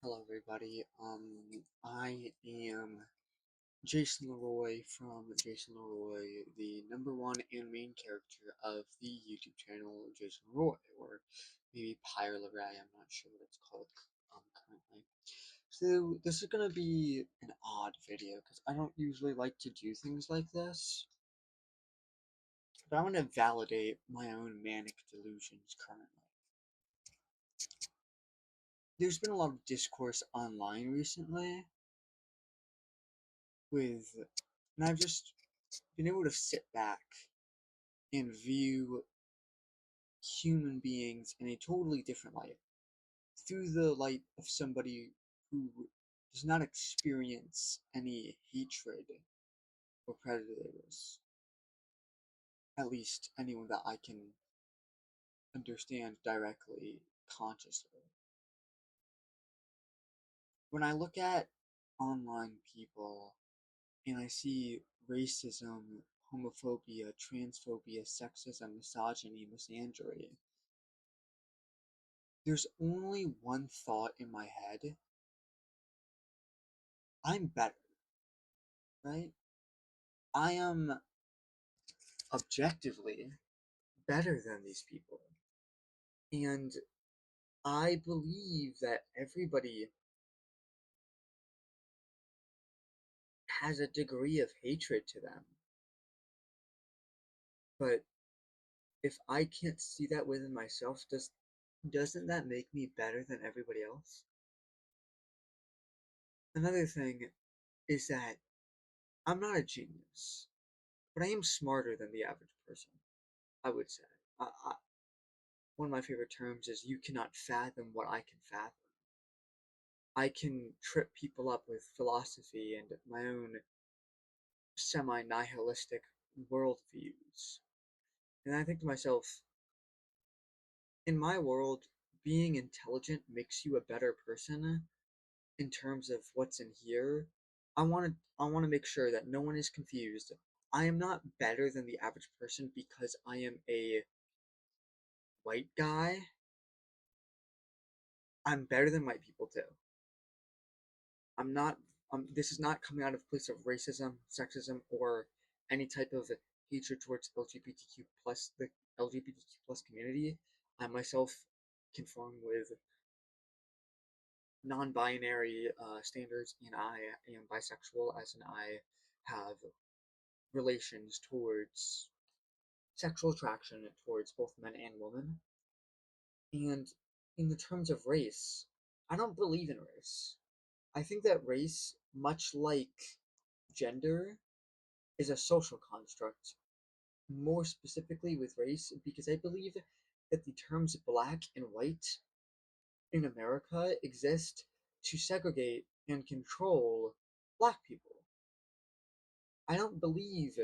Hello, everybody. I am Jason Leroy from Jason Leroy, the number one and main character of the YouTube channel Jason Leroy, or maybe Pyre Leroy. I'm not sure what it's called currently. So this is gonna be an odd video because I don't usually like to do things like this, but I want to validate my own manic delusions currently. There's been a lot of discourse online recently with, and I've just been able to sit back and view human beings in a totally different light, through the light of somebody who does not experience any hatred or prejudice, at least anyone that I can understand directly, consciously. When I look at online people and I see racism, homophobia, transphobia, sexism, misogyny, misandry, there's only one thought in my head: I'm better, right? I am objectively better than these people. And I believe that everybody has a degree of hatred to them. But if I can't see that within myself, doesn't that make me better than everybody else? Another thing is that I'm not a genius, but I am smarter than the average person, I would say. One of my favorite terms is you cannot fathom what I can fathom. I can trip people up with philosophy and my own semi-nihilistic worldviews. And I think to myself, in my world, being intelligent makes you a better person in terms of what's in here. I want to make sure that no one is confused. I am not better than the average person because I am a white guy. I'm better than white people too. I'm not. This is not coming out of a place of racism, sexism, or any type of hatred towards LGBTQ plus the LGBTQ plus community. I myself conform with non-binary standards, and I am bisexual, as in I have relations towards sexual attraction towards both men and women. And in the terms of race, I don't believe in race. I think that race, much like gender, is a social construct, more specifically with race, because I believe that the terms black and white in America exist to segregate and control black people. I don't believe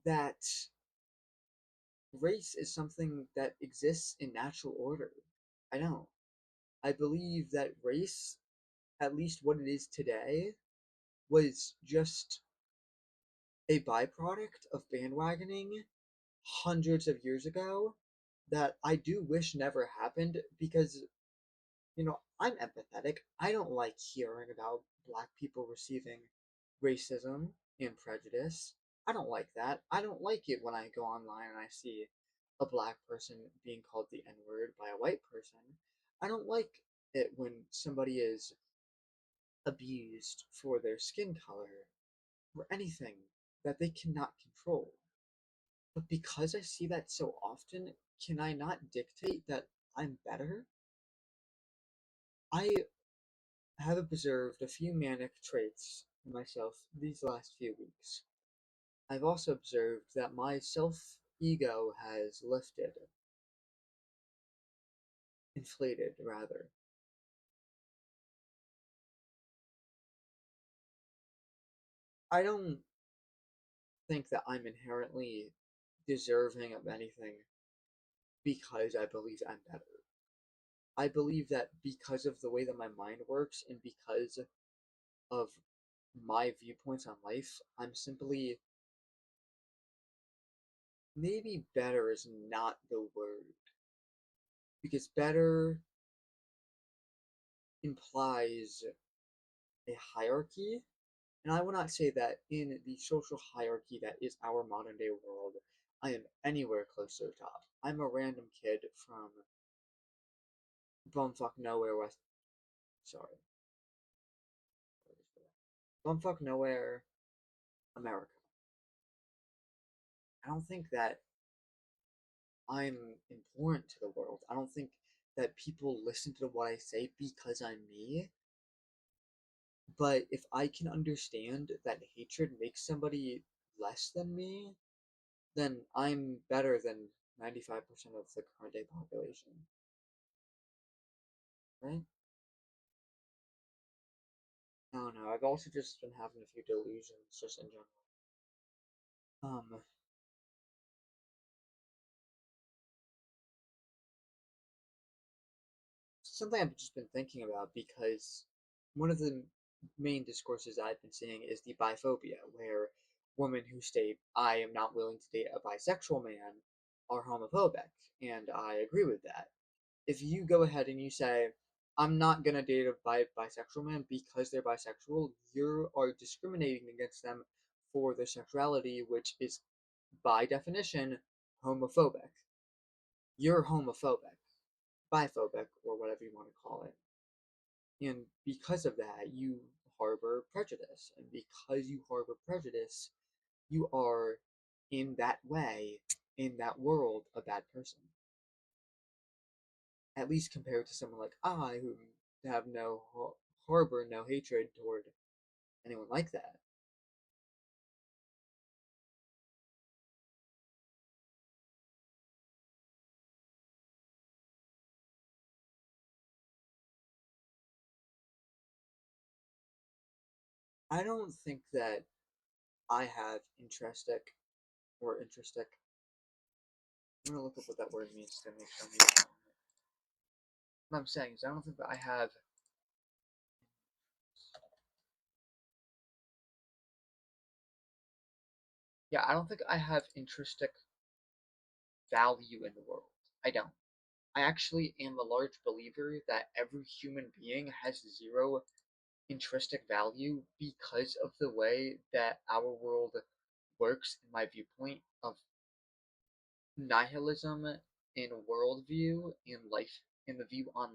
that race is something that exists in natural order. I don't. I believe that race, at least what it is today, was just a byproduct of bandwagoning hundreds of years ago that I do wish never happened because, I'm empathetic. I don't like hearing about black people receiving racism and prejudice. I don't like that. I don't like it when I go online and I see a black person being called the N word by a white person. I don't like it when somebody is abused for their skin color or anything that they cannot control. But because I see that so often, can I not dictate that I'm better? I have observed a few manic traits in myself these last few weeks. I've also observed that my self ego has lifted, inflated rather. I don't think that I'm inherently deserving of anything because I believe I'm better. I believe that because of the way that my mind works and because of my viewpoints on life, I'm simply, maybe better is not the word, because better implies a hierarchy. And I will not say that in the social hierarchy that is our modern day world, I am anywhere close to the top. I'm a random kid from bumfuck nowhere west. Sorry, bumfuck nowhere, America. I don't think that I'm important to the world. I don't think that people listen to what I say because I'm me. But if I can understand that hatred makes somebody less than me, then I'm better than 95% of the current day population. Right? I don't know. I've also just been having a few delusions just in general. Um, Something I've just been thinking about because one of the main discourses I've been seeing is the biphobia, where women who state, I am not willing to date a bisexual man, are homophobic, and I agree with that. If you go ahead and you say, I'm not gonna date a bisexual man because they're bisexual, you are discriminating against them for their sexuality, which is, by definition, homophobic. You're homophobic, biphobic, or whatever you want to call it. And because of that, you harbor prejudice. And because you harbor prejudice, you are, in that way, in that world, a bad person. At least compared to someone like I, who have harbor no hatred toward anyone like that. I don't think that I have intrinsic. I'm gonna look up what that word means to make sure I'm using it. What I'm saying is, I don't think that I have. Yeah, I don't think I have intrinsic value in the world. I don't. I actually am a large believer that every human being has zero intrinsic value because of the way that our world works, in my viewpoint of nihilism in worldview, in life, in the view on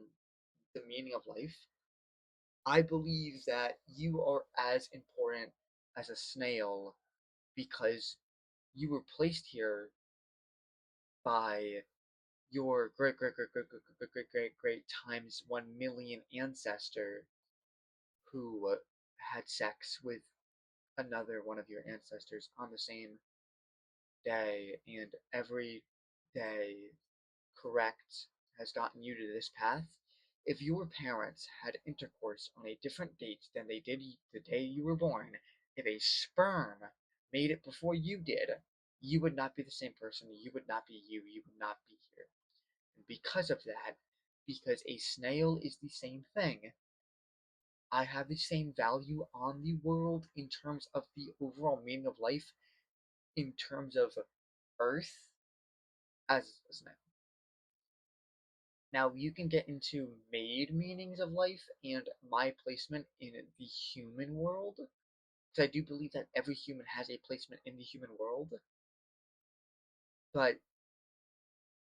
the meaning of life. I believe that you are as important as a snail because you were placed here by your great great great great great great great great great times 1 million ancestor who had sex with another one of your ancestors on the same day, and every day correct has gotten you to this path. If your parents had intercourse on a different date than they did the day you were born, if a sperm made it before you did, you would not be the same person. You would not be you. You would not be here. And because of that, because a snail is the same thing, I have the same value on the world in terms of the overall meaning of life, in terms of Earth, as a snail. Now, you can get into made meanings of life and my placement in the human world, because I do believe that every human has a placement in the human world, but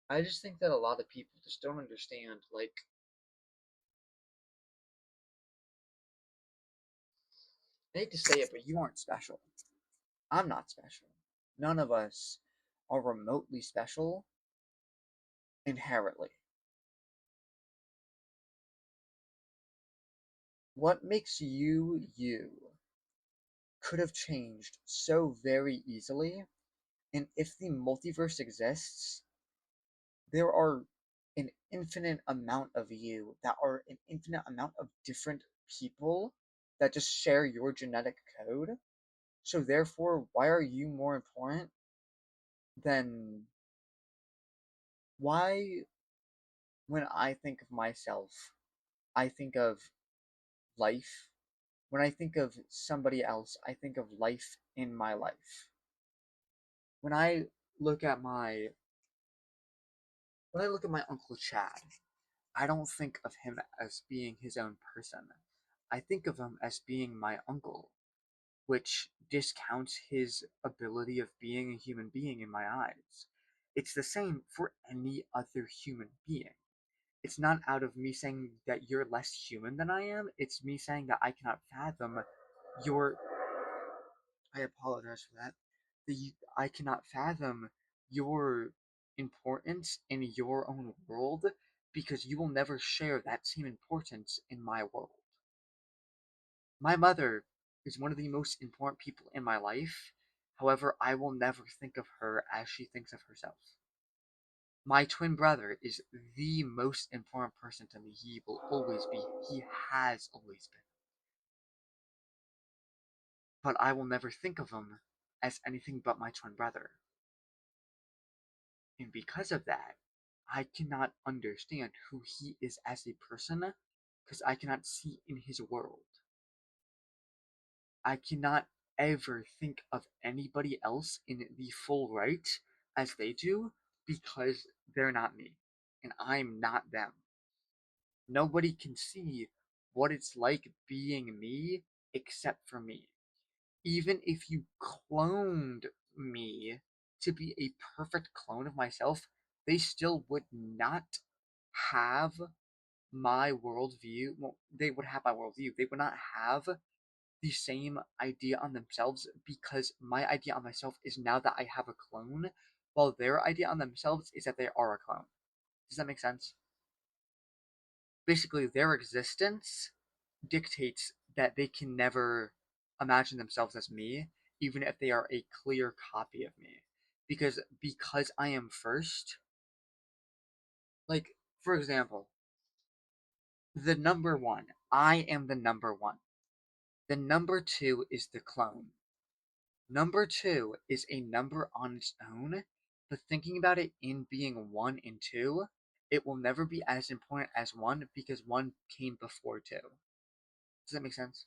I just think that a lot of people just don't understand, like, I hate to say it, but you aren't special. I'm not special. None of us are remotely special inherently. What makes you you could have changed so very easily, and if the multiverse exists, there are an infinite amount of you that are an infinite amount of different people that just share your genetic code. So therefore, why are you more important than why when I think of myself, I think of life. When I think of somebody else, I think of life in my life. When I look at my when I look at my uncle Chad, I don't think of him as being his own person. I think of him as being my uncle, which discounts his ability of being a human being in my eyes. It's the same for any other human being. It's not out of me saying that you're less human than I am, it's me saying that I cannot fathom your. I apologize for that. I cannot fathom your importance in your own world because you will never share that same importance in my world. My mother is one of the most important people in my life. However, I will never think of her as she thinks of herself. My twin brother is the most important person to me. He will always be. He has always been. But I will never think of him as anything but my twin brother. And because of that, I cannot understand who he is as a person because I cannot see in his world. I cannot ever think of anybody else in the full right as they do because they're not me and I'm not them. Nobody can see what it's like being me except for me. Even if you cloned me to be a perfect clone of myself, they still would not have my worldview. Well, they would have my worldview. They would not have the same idea on themselves because my idea on myself is now that I have a clone, while their idea on themselves is that they are a clone. Does that make sense? Basically, their existence dictates that they can never imagine themselves as me, even if they are a clear copy of me. Because I am first, like for example, the number one. I am the number one. The number two is the clone. Number two is a number on its own, but thinking about it in being one and two, it will never be as important as one because one came before two. Does that make sense?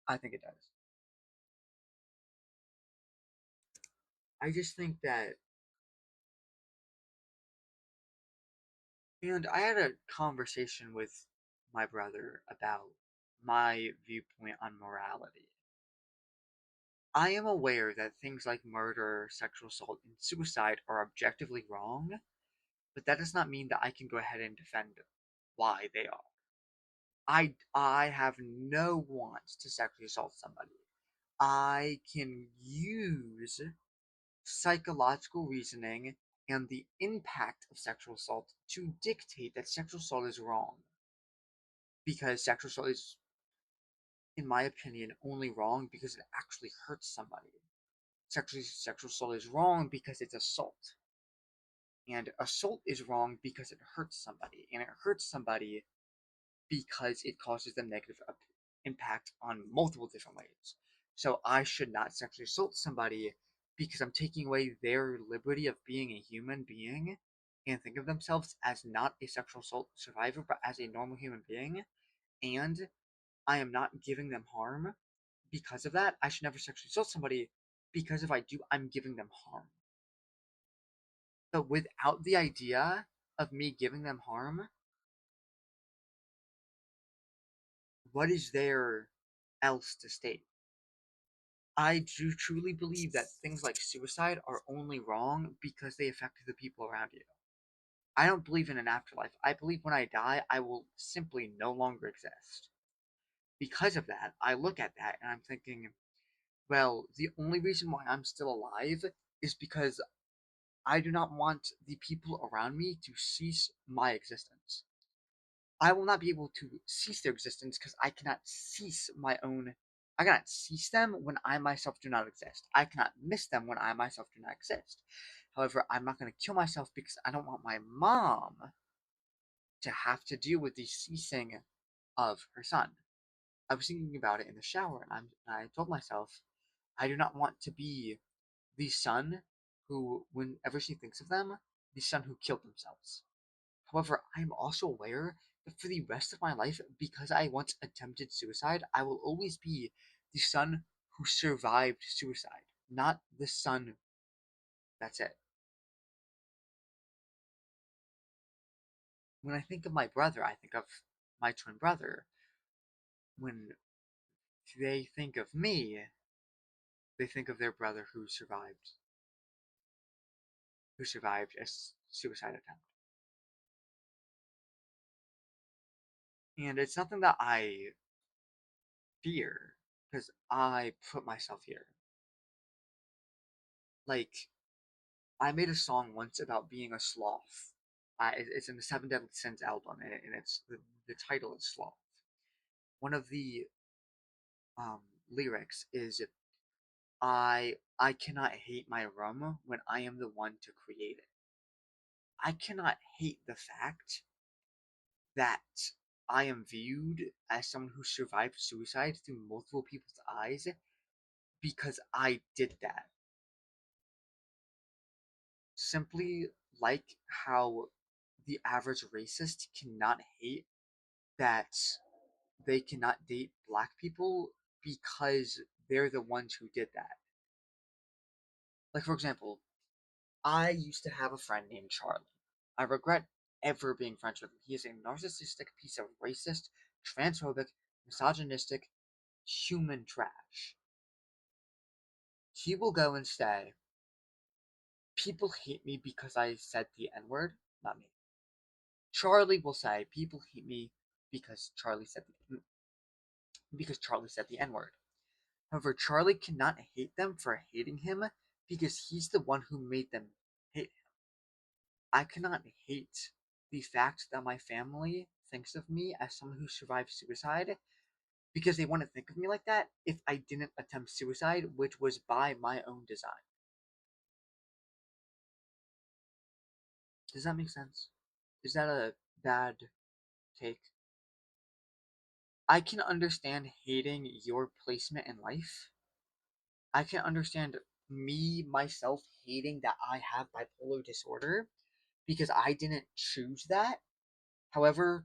I think it does. I just think that, and I had a conversation with my brother about my viewpoint on morality. I am aware that things like murder, sexual assault, and suicide are objectively wrong, but that does not mean that I can go ahead and defend why they are. I have no want to sexually assault somebody. I can use psychological reasoning and the impact of sexual assault to dictate that sexual assault is wrong. Because sexual assault is, in my opinion, only wrong because it actually hurts somebody. Sexual assault is wrong because it's assault. And assault is wrong because it hurts somebody. And it hurts somebody because it causes them negative impact on multiple different ways. So I should not sexually assault somebody because I'm taking away their liberty of being a human being and think of themselves as not a sexual assault survivor but as a normal human being, and I am not giving them harm. Because of that, I should never sexually assault somebody because if I do, I'm giving them harm. But without the idea of me giving them harm, what is there else to state? I do truly believe that things like suicide are only wrong because they affect the people around you. I don't believe in an afterlife. I believe when I die, I will simply no longer exist. Because of that, I look at that and I'm thinking, well, the only reason why I'm still alive is because I do not want the people around me to cease my existence. I will not be able to cease their existence because I cannot cease my own. I cannot cease them when I myself do not exist. I cannot miss them when I myself do not exist. However, I'm not going to kill myself because I don't want my mom to have to deal with the ceasing of her son. I was thinking about it in the shower, and I told myself I do not want to be the son who, whenever she thinks of them, the son who killed themselves. However, I am also aware that for the rest of my life, because I once attempted suicide, I will always be the son who survived suicide, not the son. That's it. when I think of my brother, I think of my twin brother. When they think of me, they think of their brother who survived a suicide attempt. And it's something that I fear because I put myself here. Like, I made a song once about being a sloth. It's in the Seven Deadly Sins album, and it's the title is Sloth. One of the um, lyrics is, I cannot hate my rum when I am the one to create it. I cannot hate the fact that I am viewed as someone who survived suicide through multiple people's eyes because I did that. Simply like how the average racist cannot hate that they cannot date black people because they're the ones who did that. Like, for example, I used to have a friend named Charlie. I regret ever being friends with him. He is a narcissistic piece of racist, transphobic, misogynistic, human trash. He will go and say, people hate me because I said the N word, not me. Charlie will say, people hate me because Charlie said the N word. However, Charlie cannot hate them for hating him because he's the one who made them hate him. I cannot hate the fact that my family thinks of me as someone who survived suicide because they wouldn't think of me like that if I didn't attempt suicide, which was by my own design. Does that make sense? Is that a bad take? I can understand hating your placement in life. I can understand myself, hating that I have bipolar disorder because I didn't choose that. However,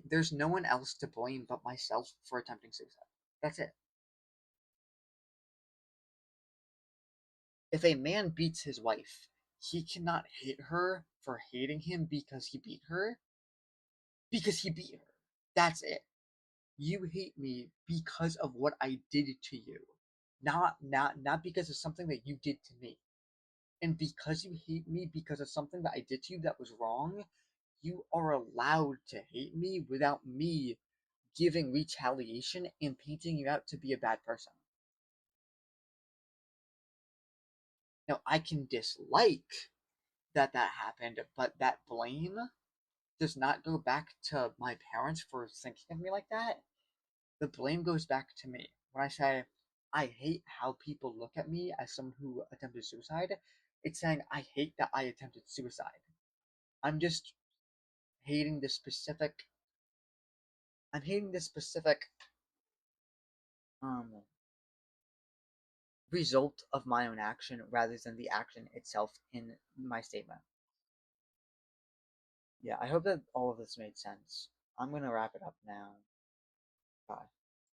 there's no one else to blame but myself for attempting suicide. That's it. If a man beats his wife, he cannot hate her for hating him because he beat her. That's it. You hate me because of what I did to you. Not because of something that you did to me. And because you hate me because of something that I did to you that was wrong, you are allowed to hate me without me giving retaliation and painting you out to be a bad person. Now, I can dislike that happened, but that blame does not go back to my parents for thinking of me like that. The blame goes back to me. When I say I hate how people look at me as someone who attempted suicide, it's saying I hate that I attempted suicide. I'm just hating the specific I'm hating the specific um result of my own action rather than the action itself in my statement. Yeah, I hope that all of this made sense. I'm gonna wrap it up now. Bye.